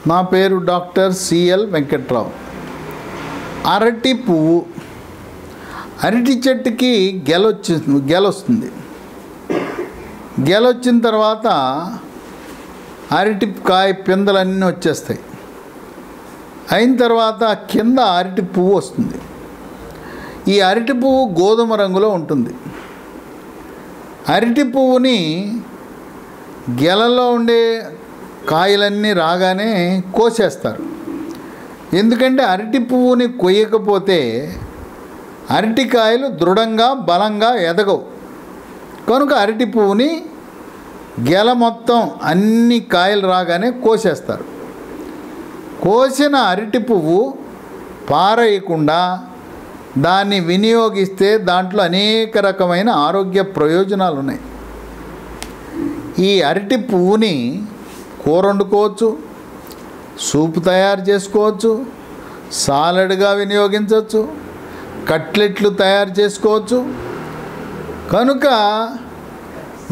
నా పేరు doctor CL Venkatrao. అరటి పువ్వు, అరటి చెట్టుకి గెలొస్తుంది. గెలొచ్చిన తర్వాత అరటి కాయ పిందెలన్నీ వచ్చేస్తాయి. అయిన తర్వాత కింద అరటి పువ్వు వస్తుంది. ఈ అరటి పువ్వు గోధుమ రంగులో ఉంటుంది. అరటి పువ్వుని గెలలో ఉండే కాయలన్నీ రాగానే కోసేస్తారు. ఎందుకంటే అరటి పువ్వుని కొయ్యకపోతే అరటికాయలు దృఢంగా బలంగా ఎదగవు. కనుక అరటి పువ్వుని గెల మొత్తం అన్ని కాయలు రాగానే కోసేస్తారు. కోసిన అరటి పువ్వు పారేయకుండా దాన్ని వినియోగిస్తే దాంట్లో అనేక రకమైన ఆరోగ్య ప్రయోజనాలు ఉన్నాయి. ఈ అరటి పువ్వుని కూర వండుకోవచ్చు, సూప్ తయారు చేసుకోవచ్చు, సాలడ్గా వినియోగించవచ్చు, కట్లెట్లు తయారు చేసుకోవచ్చు. కనుక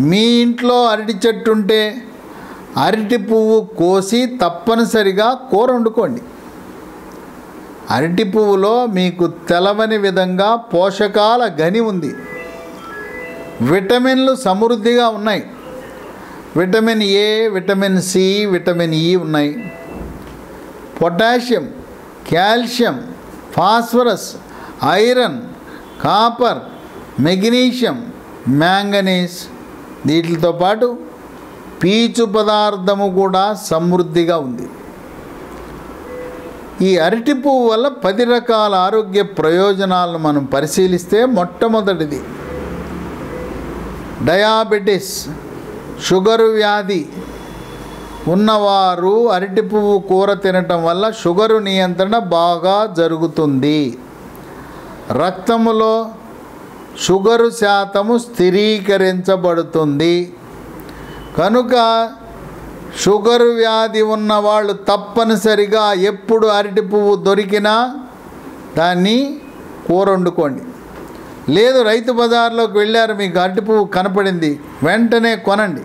మీ ఇంట్లో అరటి చెట్టు ఉంటే అరటి పువ్వు కోసి తప్పనిసరిగా కూర వండుకోండి. అరటి పువ్వులో మీకు తెలవని విధంగా పోషకాల గని ఉంది. విటమిన్లు సమృద్ధిగా ఉన్నాయి. Vitamin A, vitamin C, vitamin E ఉన్నాయి. Potassium, calcium, phosphorus, iron, copper, magnesium, manganese, వీటితో పాటు పీచు పదార్థము కూడా సమృద్ధిగా ఉంది. ఈ అరటి పువ్వు వల్ల 10 రకాల ఆరోగ్య ప్రయోజనాలను మనం పరిశీలిస్తే మొట్టమొదటిది డయాబెటిస్, షుగరు వ్యాధి ఉన్నవారు అరటి పువ్వు కూర తినటం వల్ల షుగరు నియంత్రణ బాగా జరుగుతుంది. రక్తములో షుగరు శాతము స్థిరీకరించబడుతుంది. కనుక షుగరు వ్యాధి ఉన్నవాళ్ళు తప్పనిసరిగా ఎప్పుడు అరటి పువ్వు దొరికినా దాన్ని కూర వండుకోండి. లేదు రైతు బజార్లోకి వెళ్ళారు, మీకు అరటి పువ్వు కనపడింది, వెంటనే కొనండి.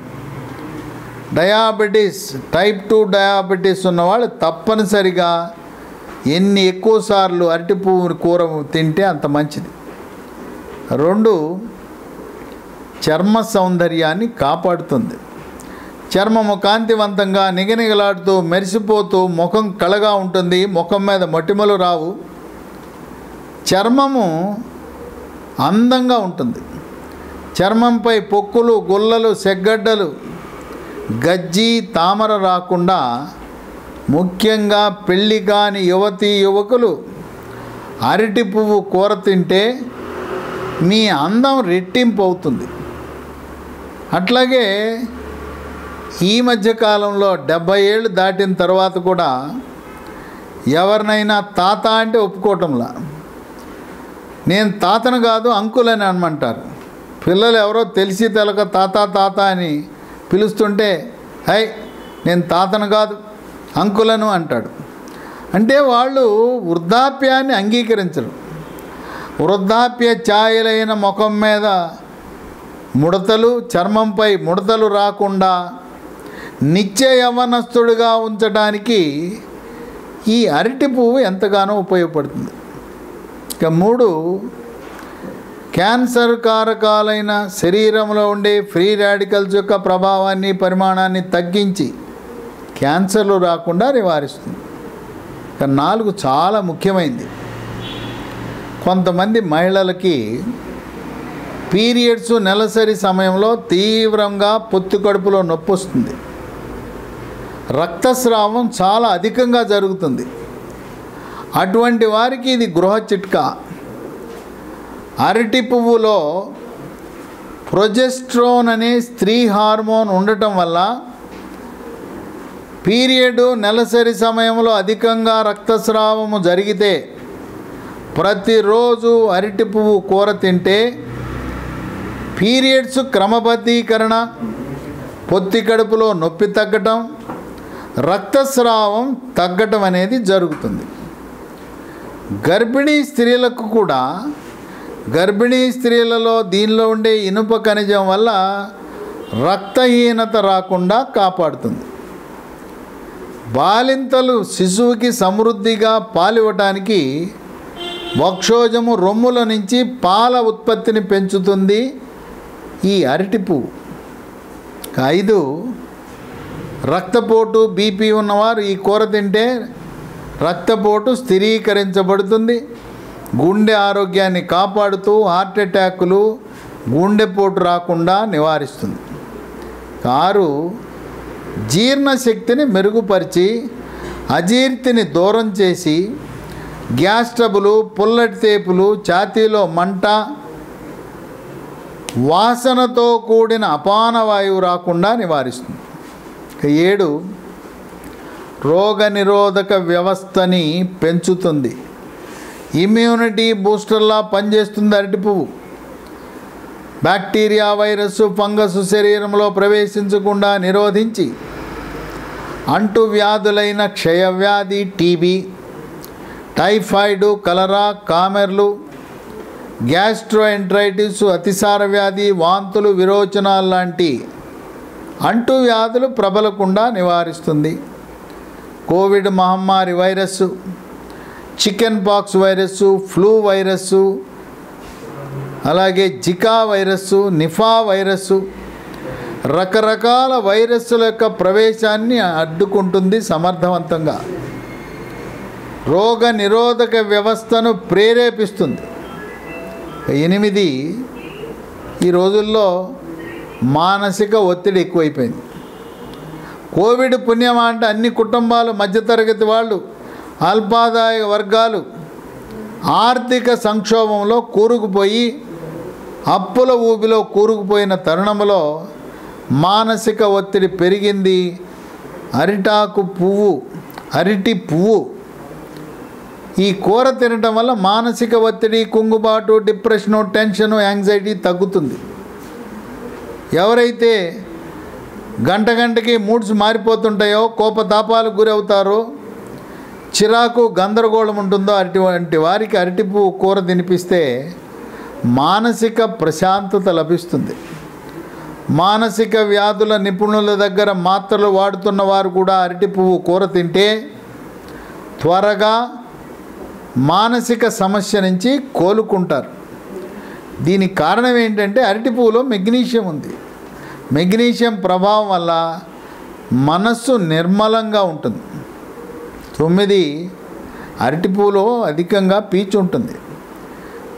డయాబెటీస్, టైప్ 2 డయాబెటీస్ ఉన్నవాళ్ళు తప్పనిసరిగా ఎన్ని ఎక్కువసార్లు అరటి పువ్వుని కూర తింటే అంత మంచిది. 2, చర్మ సౌందర్యాన్ని కాపాడుతుంది. చర్మము కాంతివంతంగా నిగనిగలాడుతూ మెరిసిపోతూ ముఖం కళగా ఉంటుంది. ముఖం మీద మొటిమలు రావు. చర్మము అందంగా ఉంటుంది. చర్మంపై పొక్కులు, గుల్లలు, సెగ్గడ్డలు, గజ్జి, తామర రాకుండా ముఖ్యంగా పెళ్ళి కాని యువతీ యువకులు అరటి పువ్వు కూర తింటే మీ అందం రెట్టింపు అవుతుంది. అట్లాగే ఈ మధ్యకాలంలో 70 ఏళ్ళు దాటిన తర్వాత కూడా ఎవరినైనా తాత అంటే ఒప్పుకోవటంలా. నేను తాతను కాదు అంకుల్ అని అనమంటారు. పిల్లలు ఎవరో తెలిసి తెలక తాత తాత అని పిలుస్తుంటే హై నేను తాతను కాదు అంకులను అంటాడు. అంటే వాళ్ళు వృద్ధాప్యాన్ని అంగీకరించరు. వృద్ధాప్య ఛాయలైన ముఖం మీద ముడతలు, చర్మంపై ముడతలు రాకుండా నిత్య యవ్వనస్తుడిగా ఉంచడానికి ఈ అరటి పువ్వు ఎంతగానో ఉపయోగపడుతుంది. ఇక 3, క్యాన్సర్ కారకాలైన శరీరంలో ఉండే ఫ్రీ రాడికల్స్ యొక్క ప్రభావాన్ని, పరిమాణాన్ని తగ్గించి క్యాన్సర్లు రాకుండా నివారిస్తుంది. ఇక 4 చాలా ముఖ్యమైనది. కొంతమంది మహిళలకి పీరియడ్స్ నెలసరి సమయంలో తీవ్రంగా పొత్తి కడుపులో నొప్పి వస్తుంది. రక్తస్రావం చాలా అధికంగా జరుగుతుంది. అటువంటి వారికి ఇది గృహ చిట్కా. అరటి పువ్వులో ప్రొజెస్ట్రోన్ అనే స్త్రీ హార్మోన్ ఉండటం వల్ల పీరియడ్ నెలసరి సమయంలో అధికంగా రక్తస్రావము జరిగితే ప్రతిరోజు అరటి పువ్వు కూర తింటే పీరియడ్స్ క్రమబద్ధీకరణ, పొత్తి కడుపులో నొప్పి తగ్గటం, రక్తస్రావం తగ్గటం అనేది జరుగుతుంది. గర్భిణీ స్త్రీలకు కూడా, గర్భిణీ స్త్రీలలో దీనిలో ఉండే ఇనుప ఖనిజం వల్ల రక్తహీనత రాకుండా కాపాడుతుంది. బాలింతలు శిశువుకి సమృద్ధిగా పాలివ్వటానికి వక్షోజము రొమ్ముల నుంచి పాల ఉత్పత్తిని పెంచుతుంది ఈ అరటి పువ్వు. 5, రక్తపోటు బీపీ ఉన్నవారు ఈ కూర తింటే రక్తపోటు స్థిరీకరించబడుతుంది. గుండె ఆరోగ్యాన్ని కాపాడుతూ హార్ట్ అటాకులు, గుండెపోటు రాకుండా నివారిస్తుంది. 6, జీర్ణశక్తిని మెరుగుపరిచి అజీర్తిని దూరం చేసి గ్యాస్ ట్రబులు, పుల్లటి తేపులు, ఛాతీలో మంట, వాసనతో కూడిన అపాన వాయువు రాకుండా నివారిస్తుంది. 7, రోగనిరోధక వ్యవస్థని పెంచుతుంది. ఇమ్యూనిటీ బూస్టర్లా పనిచేస్తుంది అరటి పువ్వు. బ్యాక్టీరియా, వైరస్, ఫంగస్ శరీరంలో ప్రవేశించకుండా నిరోధించి అంటువ్యాధులైన క్షయవ్యాధి, టీబీ, టైఫాయిడ్, కలరా, కామెర్లు, గ్యాస్ట్రోఎంట్రైటిస్, అతిసార వ్యాధి, వాంతులు, విరోచనాలు లాంటి అంటువ్యాధులు ప్రబలకుండా నివారిస్తుంది. కోవిడ్ మహమ్మారి virus, chicken pox virus, flu virus, అలాగే జికా వైరస్సు, నిఫా వైరస్సు, రకరకాల వైరస్సుల యొక్క ప్రవేశాన్ని అడ్డుకుంటుంది సమర్థవంతంగా. రోగ నిరోధక వ్యవస్థను ప్రేరేపిస్తుంది. 8, ఈ రోజుల్లో మానసిక ఒత్తిడి ఎక్కువైపోయింది. కోవిడ్ పుణ్యమా అంటే అన్ని కుటుంబాలు, మధ్యతరగతి వాళ్ళు, అల్పాదాయ వర్గాలు ఆర్థిక సంక్షోభంలో కూరుకుపోయి అప్పుల ఊబిలో కూరుకుపోయిన తరుణంలో మానసిక ఒత్తిడి పెరిగింది. అరటి పువ్వు ఈ కూర తినటం వల్ల మానసిక ఒత్తిడి, కుంగుబాటు, డిప్రెషను, టెన్షను, యాంగ్జైటీ తగ్గుతుంది. ఎవరైతే గంటకి మూడ్స్ మారిపోతుంటాయో, కోపతాపాలకు గురవుతారో, చిరాకు, గందరగోళం ఉంటుందో అటువంటి వారికి అరటి పువ్వు కూర తినిపిస్తే మానసిక ప్రశాంతత లభిస్తుంది. మానసిక వ్యాధుల నిపుణుల దగ్గర మాత్రలు వాడుతున్న వారు కూడా అరటి పువ్వు కూర తింటే త్వరగా మానసిక సమస్య నుంచి కోలుకుంటారు. దీనికి కారణం ఏంటంటే అరటి పువ్వులో మెగ్నీషియం ఉంది. మెగ్నీషియం ప్రభావం వల్ల మనస్సు నిర్మలంగా ఉంటుంది. 9, అరటి పువ్వులో అధికంగా పీచు ఉంటుంది.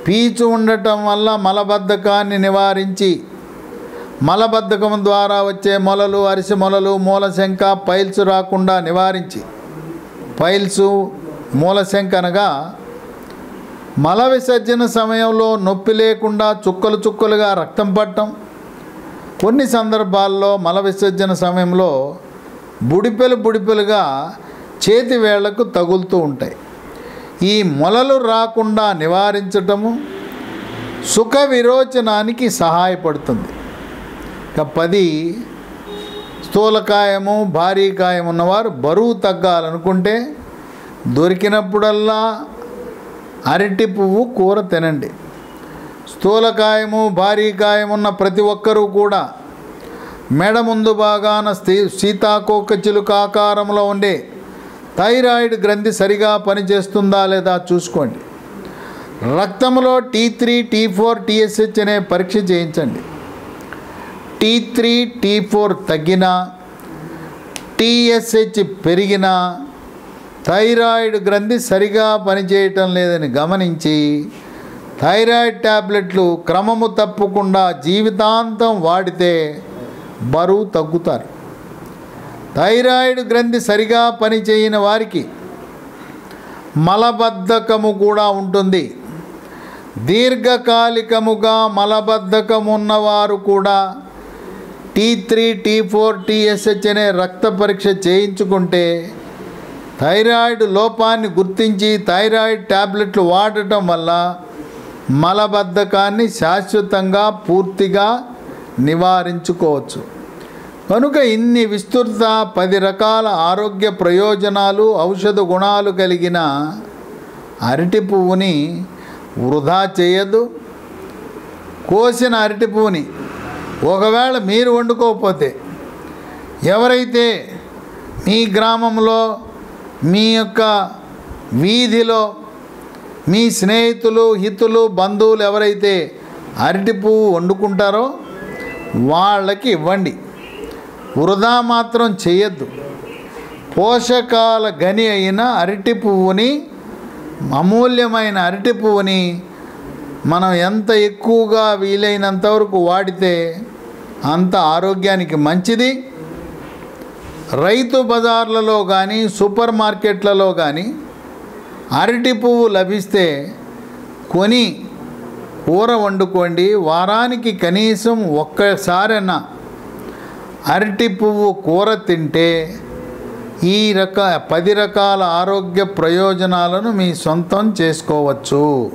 పీచు ఉండటం వల్ల మలబద్ధకాన్ని నివారించి మలబద్ధకం ద్వారా వచ్చే మొలలు, అరిసె మొలలు, మూలశంక, పైల్స్ రాకుండా నివారించి, పైల్సు, మూలశంక అనగా మల విసర్జన సమయంలో నొప్పి లేకుండా చుక్కలు చుక్కలుగా రక్తం పట్టడం, కొన్ని సందర్భాల్లో మల విసర్జన సమయంలో బుడిపెలుగా చేతి వేళ్లకు తగులుతూ ఉంటాయి. ఈ మొలలు రాకుండా నివారించటము సుఖ విరోచనానికి సహాయపడుతుంది. 10, స్థూలకాయము, భారీకాయం ఉన్నవారు బరువు తగ్గాలనుకుంటే దొరికినప్పుడల్లా అరటి పువ్వు కూర తినండి. స్థూలకాయము, భారీకాయం ఉన్న ప్రతి ఒక్కరూ కూడా మెడ ముందు భాగాన సీతాకోక చిలుక ఆకారంలో ఉండే థైరాయిడ్ గ్రంథి సరిగా పనిచేస్తుందా లేదా చూసుకోండి. రక్తంలో T3, T4, TSH అనే పరీక్ష చేయించండి. T3, T4 తగ్గినా, TSH పెరిగినా థైరాయిడ్ గ్రంథి సరిగా పనిచేయటం లేదని గమనించి థైరాయిడ్ ట్యాబ్లెట్లు క్రమము తప్పకుండా జీవితాంతం వాడితే బరువు తగ్గుతారు. థైరాయిడ్ గ్రంథి సరిగా పనిచేయని వారికి మలబద్ధకము కూడా ఉంటుంది. దీర్ఘకాలికముగా మలబద్ధకం ఉన్నవారు కూడా T3, T4, TSH అనే రక్త పరీక్ష చేయించుకుంటే థైరాయిడ్ లోపాన్ని గుర్తించి థైరాయిడ్ ట్యాబ్లెట్లు వాడటం వల్ల మలబద్ధకాన్ని శాశ్వతంగా పూర్తిగా నివారించుకోవచ్చు. కనుక ఇన్ని విస్తృత 10 రకాల ఆరోగ్య ప్రయోజనాలు, ఔషధ గుణాలు కలిగిన అరటి పువ్వుని వృధా చేయదు. కోసిన అరటి పువ్వుని ఒకవేళ మీరు వండుకోకపోతే ఎవరైతే మీ గ్రామంలో, మీ యొక్క వీధిలో మీ స్నేహితులు, హితులు, బంధువులు ఎవరైతే అరటి పువ్వు వండుకుంటారో వాళ్ళకి ఇవ్వండి. వృధా మాత్రం చేయొద్దు. పోషకాల గని అయిన అరటి పువ్వుని, అమూల్యమైన అరటి పువ్వుని మనం ఎంత ఎక్కువగా వీలైనంత వరకు వాడితే అంత ఆరోగ్యానికి మంచిది. రైతు బజార్లలో కానీ సూపర్ మార్కెట్లలో కానీ అరటి పువ్వు లభిస్తే కొని కూర వండుకోండి. వారానికి కనీసం ఒక్కసారైనా అరటి పువ్వు కూర తింటే ఈ 10 రకాల ఆరోగ్య ప్రయోజనాలను మీ సొంతం చేసుకోవచ్చు.